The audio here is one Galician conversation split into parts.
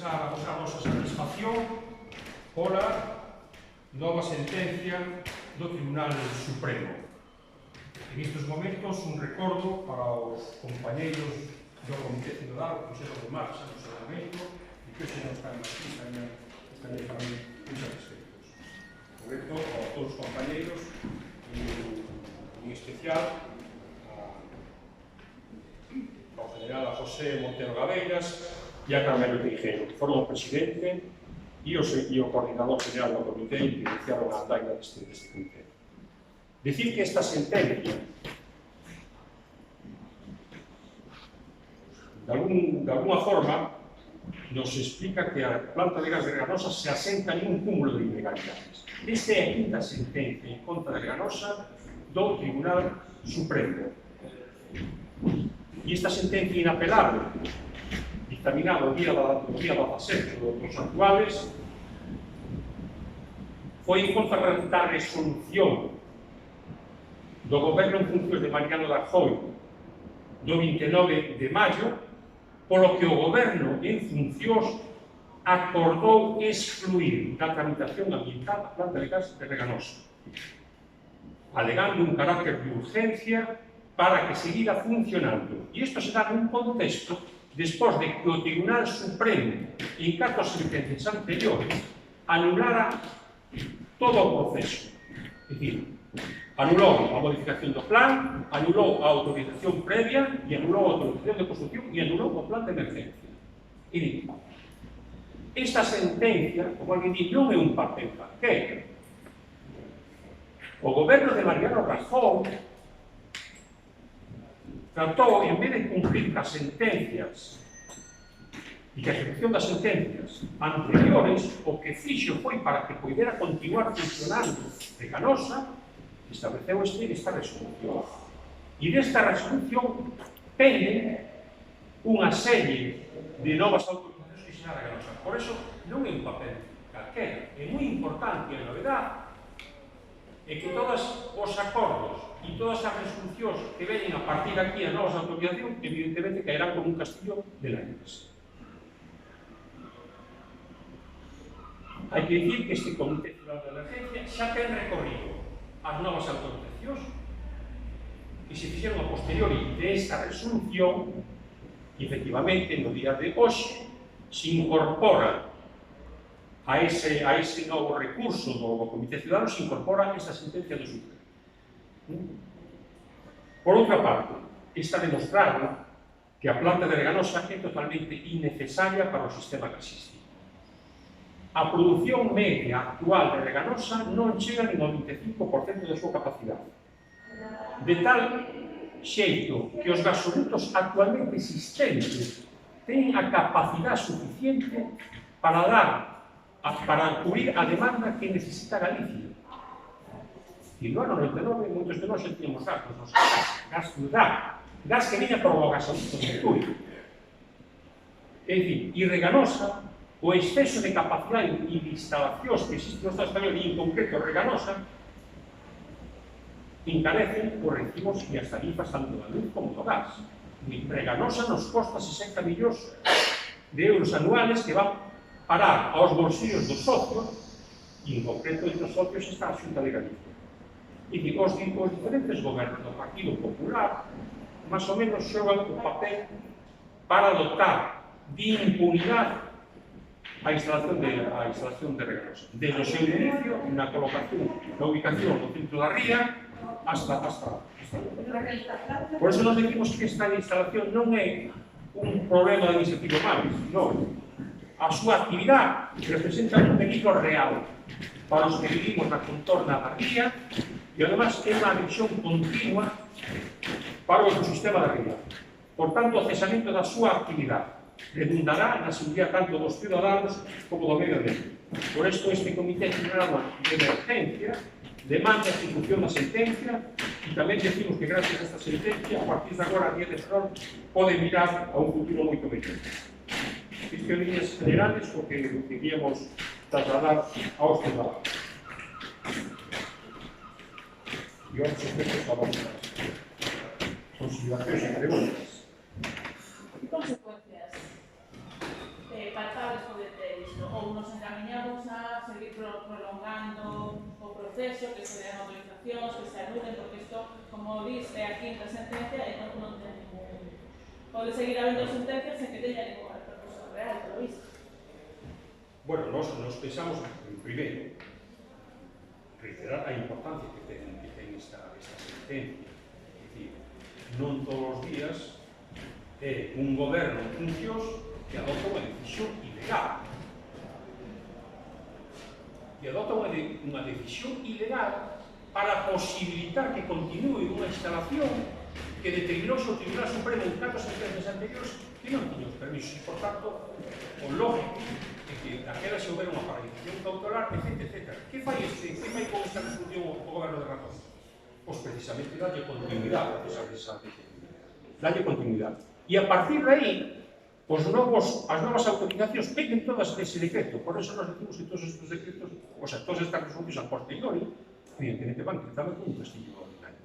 expresar a nosa satisfacción pola nova sentencia do Tribunal Supremo. En estes momentos, un recordo para os compañeiros do Comité Ciudadano, que puxeron en marcha no Parlamento, e que se nos están aquí, están tamén moi satisfeitos. Por esto, a todos os compañeiros, en especial ao general José Montero Gabeiras e a Carmelo Teijeiro, que foron o presidente e o coordinador general do comité e que iniciaron a andaina deste comité. Decir que esta sentencia de alguna forma nos explica que a planta de gas de Reganosa se asenta en un cúmulo de ilegalidades. Esta é a quinta sentencia en contra de Reganosa do Tribunal Supremo. E esta sentencia inapelable, dictaminada o día 17 dos actuales, foi en contra da resolución do Goberno en funcións de Mariano Rajoy do 29 de maio, polo que o Goberno en funcións acordou excluir da tramitación ambiental a planta de gas de Reganosa, alegando un carácter de urgencia para que seguira funcionando. E isto se dá nun contexto despois de que o Tribunal Supremo, en 4 sentencias anteriores, anulara todo o proceso. É dicir, anulou a modificación do plan, anulou a autorización previa e anulou a autorización de construcción e anulou o plan de emergencia. E digo, esta sentencia, como alguén di, non é un papel calquera. O goberno de Mariano Rajoy tratou, en vez de cumprir as sentencias e que a ejecución das sentencias anteriores, o que fixo foi para que poidera continuar funcionando Reganosa, estableceu esta resolución. E desta resolución pende unha serie de novas autorizacións que se dá a Reganosa. Por eso, non é un papel calquera. É moi importante a novedade é que todos os acordos e todas as resolucións que veñen a partir de aquí a novas autorizacións, evidentemente caerán como un castillo de naipes. Hai que dicir que este Comité Ciudadano de Emergencia xa ten recorrido as novas autorizacións que se fixeron a posteriori desta resolución e, efectivamente, no día de hoxe se incorpora a ese novo recurso do Comité Ciudadano, se incorpora esta sentencia do Supremo. Por outra parte, está demostrado que a planta de Reganosa é totalmente innecesaria para o sistema que existe. A produción media actual de Reganosa non chega nin ao 25% da súa capacidade. De tal xeito que os gasodutos actualmente existentes teñen a capacidade suficiente para cubrir a demanda que necesita Galicia. E no ano 99, moitos de nós xa tínhamos gas que viña por o gasoduto de Tui. É dicir, e Reganosa, o exceso de capacidade e de instalacións que existe no Estado español, e en concreto Reganosa, encarecen os recibos e as tarifas tanto da luz como do gas. Reganosa nos costa 60 millóns de euros anuales que van parar aos bolsillos dos socios, e en concreto entre os socios está a Xunta de Galicia. E que os diferentes gobernos do Partido Popular máis ou menos xogan o papel para dotar de impunidade a instalación de Reganosa. Desde o seu inicio, na colocación, na ubicación no centro da ría, hasta por eso nos decimos que esta instalación non é un problema administrativo máis, non. A súa actividade representa un peligro real para os que vivimos na contorna da ría e, además, é unha agresión continua para o ecosistema da ría. Por tanto, o cesamento da súa actividade redundará na seguridade tanto dos ciudadanos como do medio ambiente. Por isto, este Comité Ciudadano de Emergencia demanda a ejecución da sentencia e tamén decimos que, gracias a esta sentencia, a partir de agora, a Día de Ferrol pode mirar a un futuro moito mellor. Isto en líneas generales o que queríamos trasladar aos ciudadanos. E outros aspectos da vontade. Consideracións e preguntas. Que consecuencias palpables prolongando o proceso, que se den autorizacións, que se anulen, porque isto, como dice a quinta sentencia, non ten ningún... Pode seguir habendo sentencias sen que teña ningún repercusión real, polo visto. Bueno, nos pensamos, primeiro, reiterar a importancia que ten esta sentencia. É dicir, non todos os días é un goberno en funcións que adopta unha decisión ilegal. Que adopta unha decisión ilegal para posibilitar que continúe unha instalación que determinou o Tribunal Supremo en 4 sentencias anteriores que non tiña os permisos. E, por tanto, o lógico é que aquela se houbera unha paralización cautelar, etc. Que fai con esta resolución o goberno de Rajoy? Pois precisamente dalle continuidade a esa sentencia. Dalle continuidade. E a partir de aí, as novas autorizacións peguen todas dese decreto. Por eso nos decimos que todos estes decretos, o sea, todas estas resolucións a posteriori, evidentemente van cruzando con un castillo ordinario.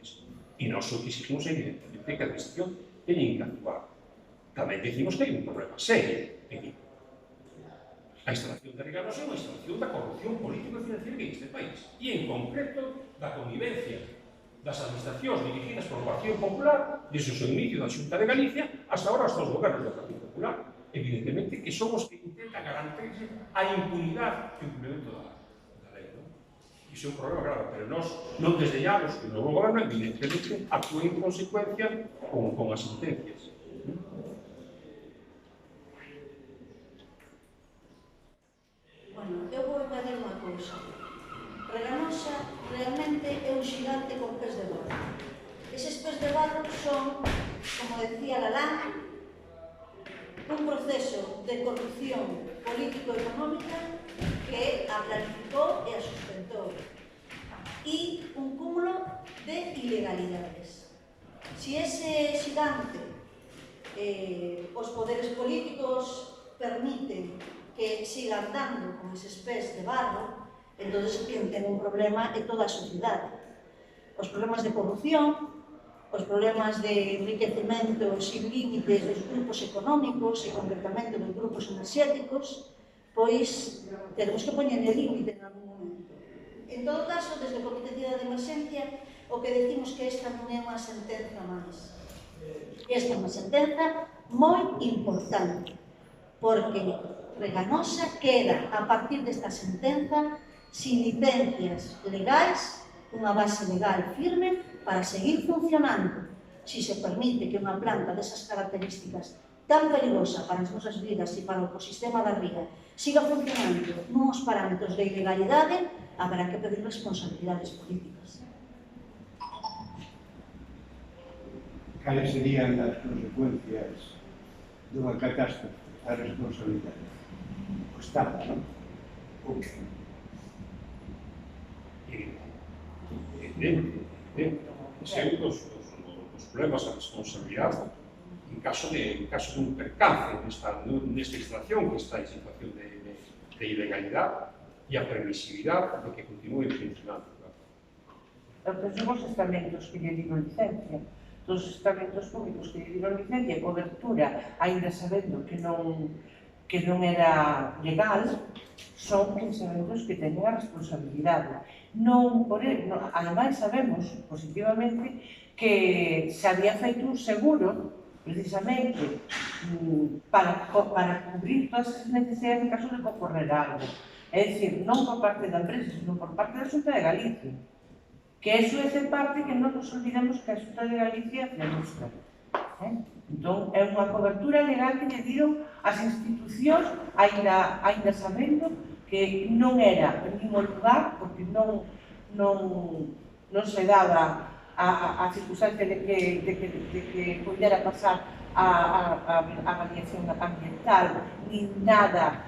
E nós o que exigimos é, evidentemente, que a administración teña que actuar. Tamén decimos que hai un problema serio. A instalación de regalos é unha instalación da corrupción política e financiera que hai neste país. E, en concreto, da convivencia das administracións dirigidas por o Partido Popular desde o seu inicio da Xunta de Galicia hasta agora hasta os gobernos do Partido Popular. Evidentemente que son os que intentan garantirse a impunidade e o cumprimento da lei. Iso é un problema grave, pero nós non desdeñamos que o novo goberno evidentemente actúe en consecuencia con as sentencias. Bueno, eu vou engadir unha cousa. Reganosa realmente é un xigante con pés de barro. Eses pés de barro son, como decía Lalán, un proceso de corrupción político-económica que a planificou e a sustentou e un cúmulo de ilegalidades. Si ese xigante os poderes políticos permiten que siga andando con eses pés de barro, entón quen ten un problema é toda a sociedade. Os problemas de corrupción, os problemas de enriquecemento sin límites dos grupos económicos e concretamente dos grupos enerxéticos, pois tenemos que poñer límite en algún momento. En todo caso, desde o Comité de Cidade de Emerxencia, o que decimos que esta non é unha sentenza máis. Esta é unha sentenza moi importante, porque Reganosa queda, a partir desta sentenza, sin licencias legais, unha base legal firme para seguir funcionando. Si se permite que unha planta desas características tan peligrosa para as nosas vidas e para o ecosistema da ría siga funcionando nuns parámetros de ilegalidade, haberá que pedir responsabilidades políticas. Cales serían as consecuencias dunha catástrofe? A responsabilidade? O Estado, non? Ese é un dos problemas da responsabilidade en caso dun percance nesta instalación que está en situación de ilegalidade e a permisividade de que continúe funcionando. Son os estamentos que lle dieron licencia, dos estamentos públicos que lle dieron licencia e cobertura, ainda sabendo que non era legal, son estamentos que teñen a responsabilidade. Ademais, sabemos positivamente que se había feito un seguro precisamente para cubrir todas as necesidades en caso de que ocorrera algo. É dicir, non por parte da empresa, sino por parte da Xunta de Galicia. Que eso é de parte que non nos olvidemos que a Xunta de Galicia é a nuestra. Entón, é unha cobertura legal que lle dieron as institucións, ainda sabendo que non era o mismo lugar, porque non se daba a circunstancia de que pudera pasar a avaliación ambiental, ni nada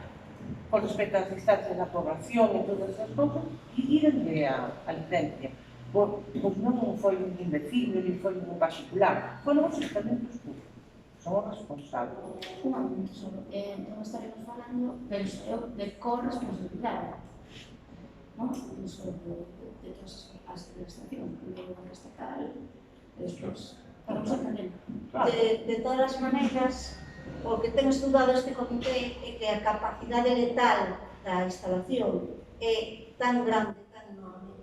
con respecto ás distancias da población e todas esas cousas, e dírenle a licencia. Pois non foi nin vecino, nin foi ningún particular, foron os estamentos públicos, son os responsables. Un momento só, entón estaremos falando, penso eu, de corresponsabilidade, non? Penso de todas as administracións, primeiro unha estatal, e despois, estamos entendendo. De todas as maneiras, o que ten estudado este comité é que a capacidade letal da instalación é tan grande, tan enorme,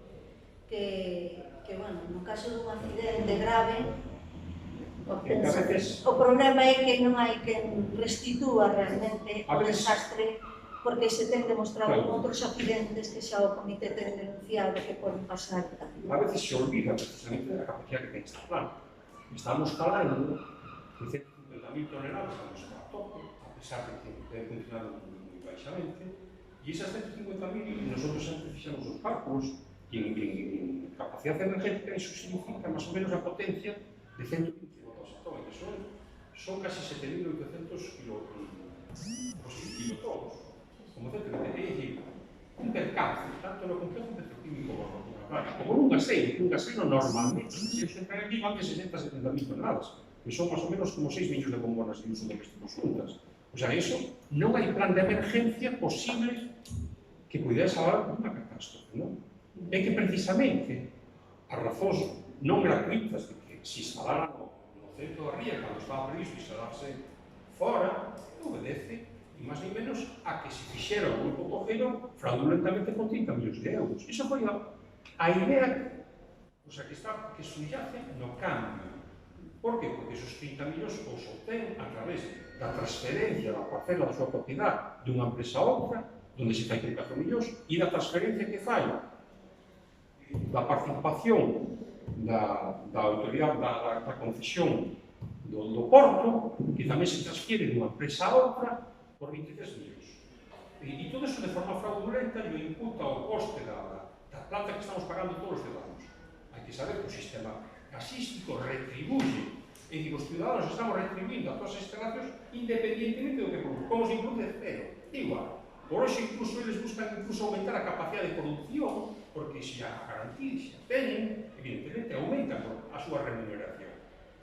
que bueno, no caso dun accidente grave, o problema é que non hai quen restitúa realmente o desastre, porque se ten demostrado en outros accidentes que xa o comité ten denunciado que poden pasar. A veces se olvida precisamente da capacidad que ten esta planta. Estamos falando de 150.000 toneladas a nuestra tope, a pesar de que ten funcionado moi baixamente, e esas 150.000 nosotros sempre fixamos os cálculos e en capacidade energética eso significa máis ou menos a potencia de 120 voltaos atómicos, son casi 7.800 kilotonos, como 120, é dicir, un percance, tanto no complexo petroquímico como un gaseiro normalmente, se entra aquí van de 60-70.000 toneladas, que son máis ou menos como 6 millóns de bombonas de uso doméstico xuntas. O sea, eso non hai plan de emergencia posible que pudera salvar unha catástrofe, non? É que precisamente as razóns non gratuitas de que se instalara no centro da ría cando estaba previsto instalarse fora, obedece, e máis nem menos, a que se fixera o grupo cogero fraudulentamente con 30 millóns de euros. Iso foi a idea, o sea, que subyace no cambio. Por que? Porque esos 30 millóns os obtén a través da transferencia da parcela da súa propiedade dunha empresa a outra, onde se fai 34 millóns, e da transferencia que fai da participación da autoridade da concesión do porto, que tamén se transfiere dunha empresa a outra por 23 millóns. E todo eso de forma fraudulenta lle imputa o coste da planta que estamos pagando todos os ciudadanos. Hai que saber que o sistema gasístico retribuye, é dicir, os ciudadanos estamos retribuindo a todas as instalacións independientemente do que produce. Como se produce cero, igual. Por hoxe incluso eles buscan aumentar a capacidade de produción, porque se a garantía, se a teñen, evidentemente aumenta a súa remuneración,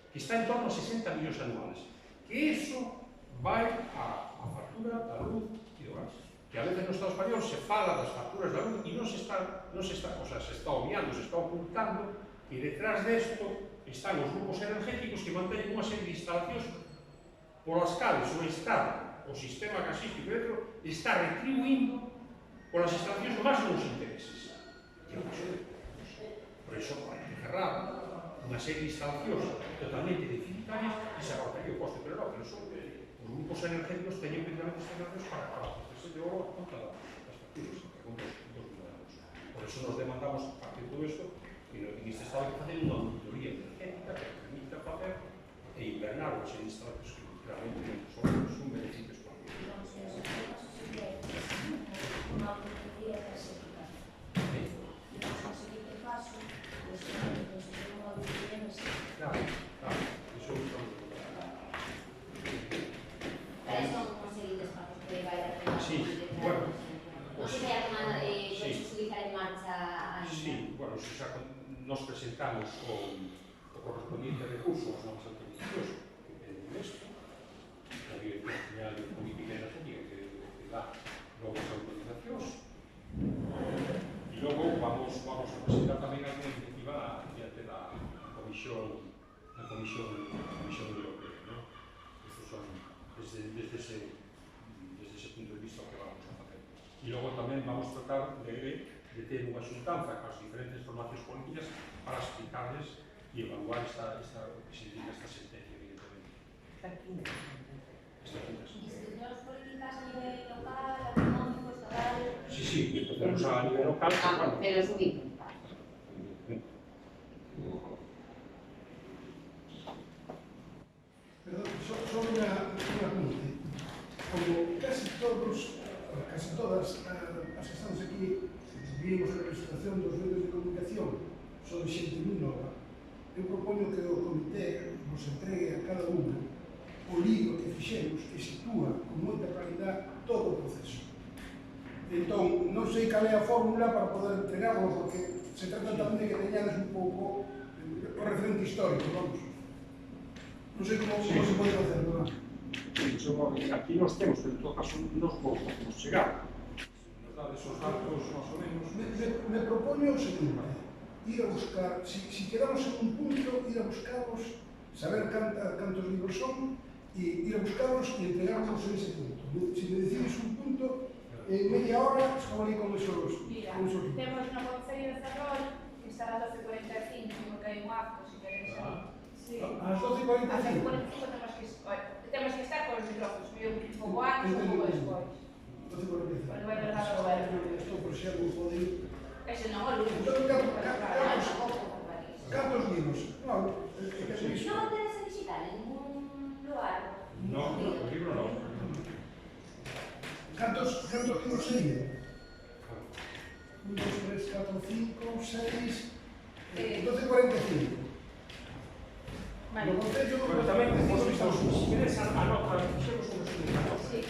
que está en torno a 60 millóns anuales. Que eso vai a factura da luz e do gas. Que a veces no Estado español se fala das facturas da luz e non se está obviando, se está ocultando que detrás desto están os grupos energéticos que manteñen unha serie de instalacións polas cales o Estado, o sistema gasístico está retribuindo polas instalacións do máis nos intereses. Por iso, hai que cerrar unha serie de instalacións totalmente deficitarias e se acortaría o coste, pero non, que os grupos energéticos teñen precisamente instalacións para proceso de oro a conta das facturas, a conta dos ciudadanos. Por iso nos demandamos, a partir de todo isto, que en este estado hai que facer unha auditoría energética que permita facer e invernar unha serie de instalacións que realmente son beneficios para o mundo. Unha auditoría energética. E o seguinte paso, pois, unha auditoría energética. Claro, iso é un Cales son os seguintes pasos que vai a tomar? Sí, bueno, Non se vai a tomar xudicar en marcha ainda? Sí, bueno, xa nos presentamos o correspondiente recurso ás novas autorizacións que piden isto, a Dirección General de Política Energética que dá novas autorizacións, e logo vamos a presentar tamén a iniciativa diante da Comisión Europea, ¿no? Estos son desde ese punto de vista o que vamos a facer. E logo tamén vamos tratar de ter unha xuntanza con as diferentes formacións políticas para explicarles e evaluar esta sentencia, evidentemente. Institucións políticas a nivel local, autonómico, estatal? Sí, empezamos a nivel local. Pero subir. Perdón, só unha apunte. Como casi todas as que estamos aquí vimos a representación dos medios de comunicación sobre xente moi nova, eu propoño que o comité nos entregue a cada unha o libro que fixemos que sitúa con moita claridade todo o proceso. Entón, non sei cal é a fórmula para poder entregarlo, porque se trata tamén de que teñades un pouco o referente histórico, vamos. Non sei como se pode facer, non? Aquí nos temos, pero en todo caso nos podemos chegar. Nos dá esos datos, máis ou menos. Me propoño o seguinte, ir a buscar, si quedamos en un punto, ir a buscarlos, saber cantos libros son, e ir a buscarlos e entregarlos en ese punto. Si me decides un punto, en media hora estamos ali con esos... Mira, con esos... temos no Concello de Ferrol, que está a 12:45, porque hai un acto, se queréis saber. Sí. Ás 12:45. A 12:45 temos que estar con os micrófonos, eu un pouco antes, un pouco despois. 12:45. Porque vai verdad o goberno. Estou por ser un poder... Ese non, o lunes. Cantos libros? Non, é que é iso. Non tedes digital en ningún lugar. No, el libro no. Cantos libros serían? 1, 2, 3, 4, 5, 6... 12:45. Vale. No Concello do Pero tamén, Concello como estamos. si queres anotar, fixemos un resumen. Sí.